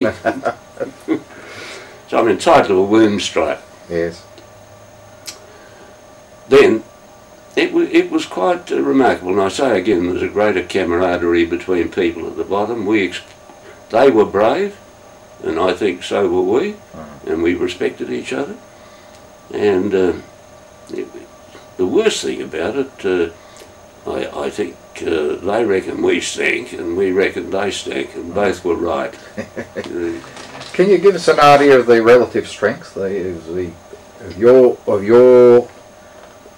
So I'm entitled to a worm stripe. Yes. Then it was quite remarkable, and I say again, there was a greater camaraderie between people at the bottom. They were brave, and I think so were we, and we respected each other. And the worst thing about it, I think they reckon we stank, and we reckon they stank, and both were right. Can you give us an idea of the relative strength of your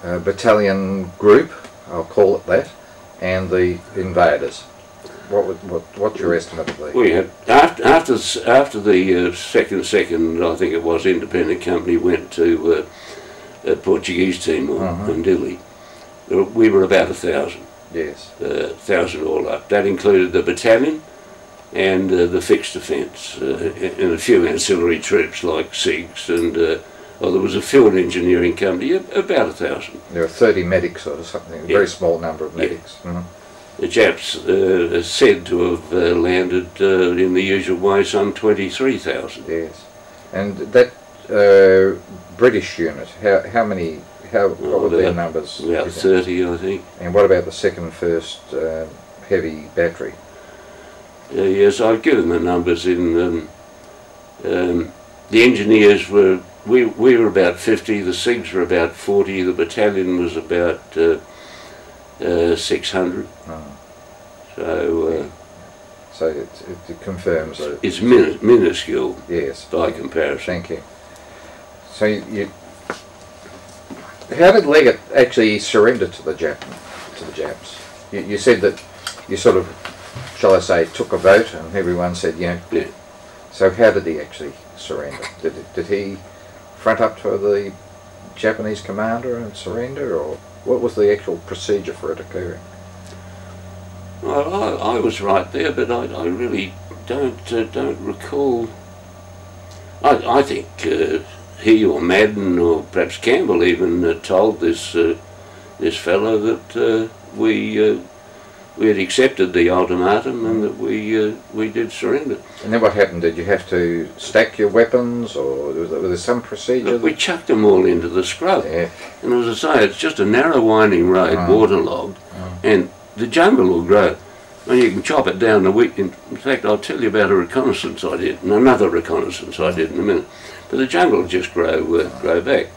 battalion group, I'll call it that, and the invaders? What's your estimate of these? We had after the second, I think it was, independent company went to Portuguese Timor and Dili. We were about 1,000. Yes. 1,000 all up. That included the battalion and the fixed defence, and a few ancillary troops like SIGs, and there was a field engineering company, about 1,000. There were 30 medics or something, a very small number of medics. Yeah. The Japs are said to have landed in the usual way some 23,000. Yes. And that British unit, what were their numbers? About 30, I think. And what about the 2nd, 1st heavy battery? Yes, I've given the numbers in. The engineers were, we were about 50, the SIGs were about 40, the battalion was about 600. So it confirms that it's minuscule. Yes, by comparison. Thank you. So how did Leggett actually surrender to the Japs? You said that you sort of, shall I say, took a vote and everyone said, yeah. So how did he actually surrender? Did he front up to the Japanese commander and surrender, or what was the actual procedure for it occurring? Well, I was right there, but I really don't recall. I think he or Madden or perhaps Campbell even told this fellow that we had accepted the ultimatum and that we did surrender. And then what happened? Did you have to stack your weapons, or was there some procedure? Look, we chucked them all into the scrub. Yeah. And as I say, it's just a narrow winding road, waterlogged, and the jungle will grow. And you can chop it down the week. In fact, I'll tell you about a reconnaissance I did, and another reconnaissance I did in a minute. But the jungle will just grow back.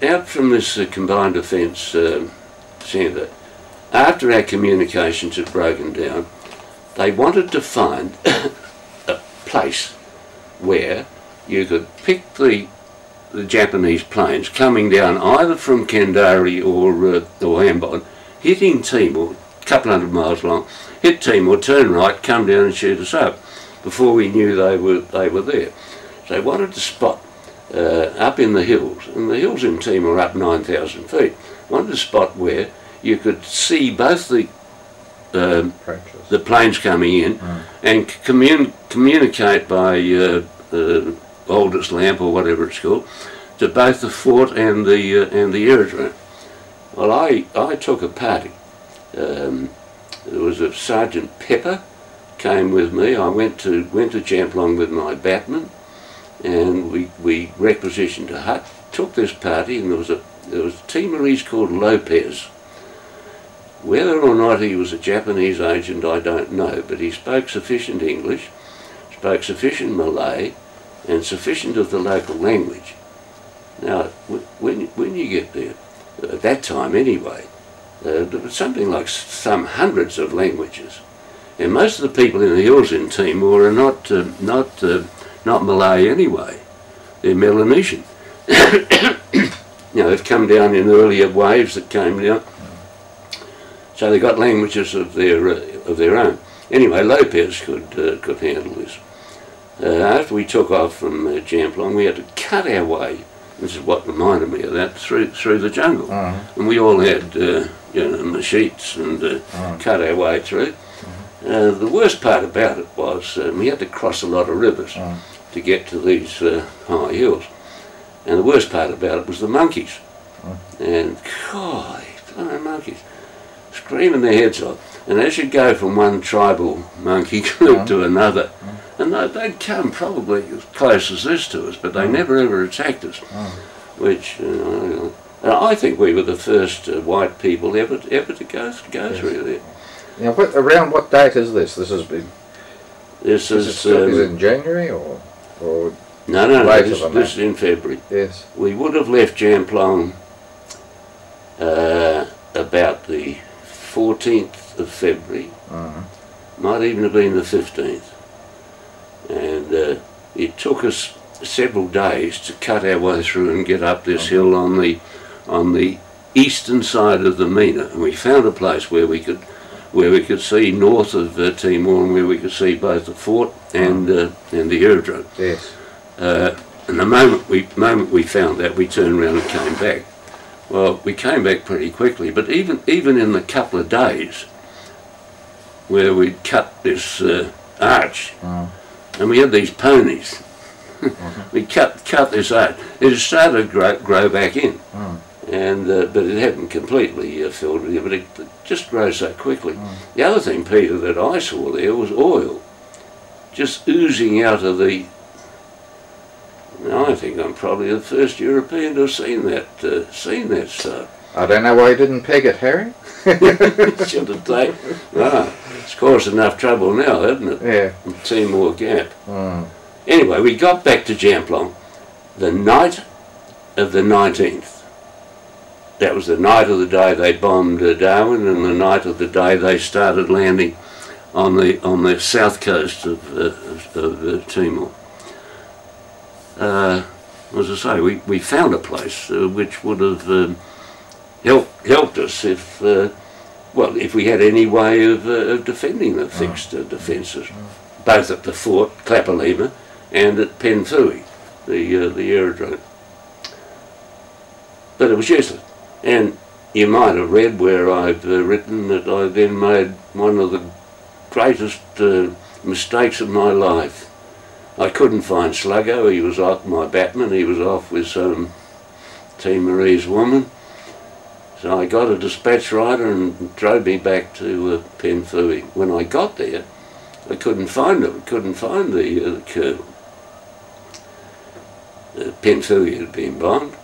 Out from this combined defence centre, after our communications had broken down, they wanted to find a place where you could pick the Japanese planes coming down either from Kendari or Ambon, hitting Timor, a couple hundred miles long, hit Timor, turn right, come down and shoot us up before we knew they were there. So they wanted to spot up in the hills, and the hills in Timor are up 9,000 feet, wanted to spot where you could see both the planes coming in and communicate by Aldous lamp or whatever it's called to both the fort and the aerodrome. Well, I took a party. There was a Sergeant Pepper came with me. I went to Champlong with my batman, and we requisitioned a hut. Took this party, and there was a Timorese called Lopez. Whether or not he was a Japanese agent, I don't know, but he spoke sufficient English, spoke sufficient Malay, and sufficient of the local language. Now, when you get there, at that time anyway, there was something like some hundreds of languages, and most of the people in the hills in Timor are not Malay anyway. They're Melanesian. They've come down in earlier waves that came down. So they got languages of their own. Anyway, Lopez could handle this. After we took off from Champlong, we had to cut our way. This is what reminded me of that, through the jungle, and we all had machetes and cut our way through. The worst part about it was we had to cross a lot of rivers to get to these high hills, and the worst part about it was the monkeys. And God, flying monkeys, screaming their heads off. And as you go from one tribal monkey group to another, And they'd come probably as close as this to us, but they never ever attacked us. Which I think we were the first white people ever to go through there. Now, around what date is this? This has been. This is it in January or no, later this is in February. Yes. We would have left Jamplong about the 14th of February. Might even have been the 15th. And it took us several days to cut our way through and get up this hill on the eastern side of the Mina, and we found a place where we could see north of Timor, and where we could see both the fort and the aerodrome. Yes. And the moment we found that, we turned around and came back. Well, we came back pretty quickly, but even in the couple of days where we'd cut this arch, and we had these ponies. We cut this out. It started to grow back in, and but it hadn't completely filled with it. But it just grows so quickly. The other thing, Peter, that I saw there was oil, just oozing out of the. I think I'm probably the first European to have seen that stuff. I don't know why you didn't peg it, Harry. Should have taken. It's caused enough trouble now, hasn't it? Yeah. Timor Gap. Anyway, we got back to Jamplong the night of the 19th. That was the night of the day they bombed Darwin, and the night of the day they started landing on the south coast of Timor. As I say, we found a place which would have helped us if we had any way of defending the fixed defences, both at the fort, Clapalima, and at Penfui, the aerodrome. But it was useless. And you might have read where I've written that I then made one of the greatest mistakes of my life. I couldn't find Sluggo. He was off, my batman. He was off with some Timorese woman. So I got a dispatch rider and drove me back to Penfui. When I got there, I couldn't find him. Couldn't find the colonel. Penfui had been bombed.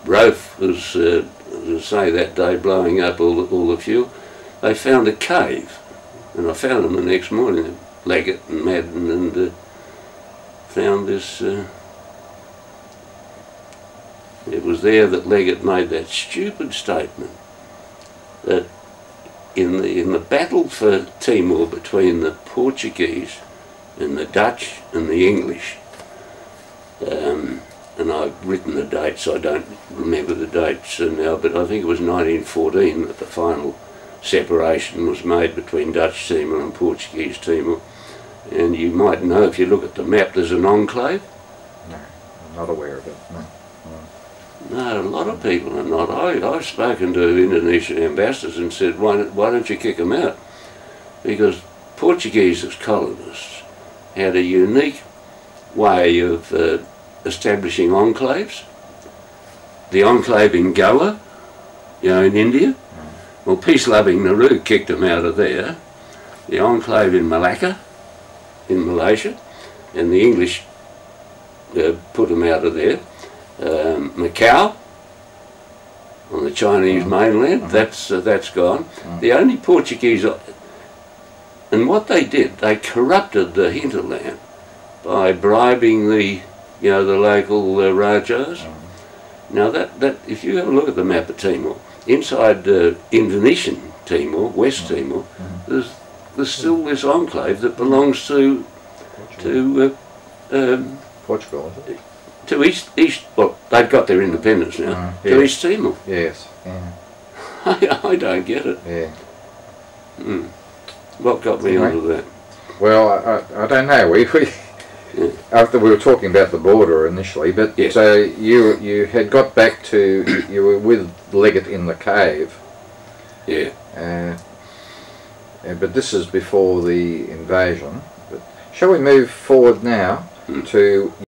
Rofe was, as I say, that day blowing up all the fuel. They found a cave, and I found them the next morning, Leggett and Madden, and found this. It was there that Leggett made that stupid statement that in the battle for Timor between the Portuguese and the Dutch and the English, and I've written the dates, I don't remember the dates now, but I think it was 1914 that the final separation was made between Dutch Timor and Portuguese Timor. And you might know, if you look at the map, there's an enclave. No, I'm not aware of it, no. No, a lot of people are not. I've spoken to Indonesian ambassadors and said, why don't you kick them out? Because Portuguese as colonists had a unique way of establishing enclaves. The enclave in Goa, in India. Well, peace-loving Nehru kicked them out of there. The enclave in Malacca, in Malaysia, and the English put them out of there. Macau, on the Chinese mainland, that's gone. The only Portuguese, and what they did, they corrupted the hinterland by bribing the local Rajas. Now that if you have a look at the map of Timor, inside Indonesian Timor, West Timor, there's still this enclave that belongs to Portugal, is it? To East, well, they've got their independence now, to East Timor. Yes. Yeah. I don't get it. Yeah. What got me onto that? Well, I don't know. After we were talking about the border initially, but yes. So you had got back to, you were with Leggett in the cave. Yeah. But this is before the invasion. But shall we move forward now to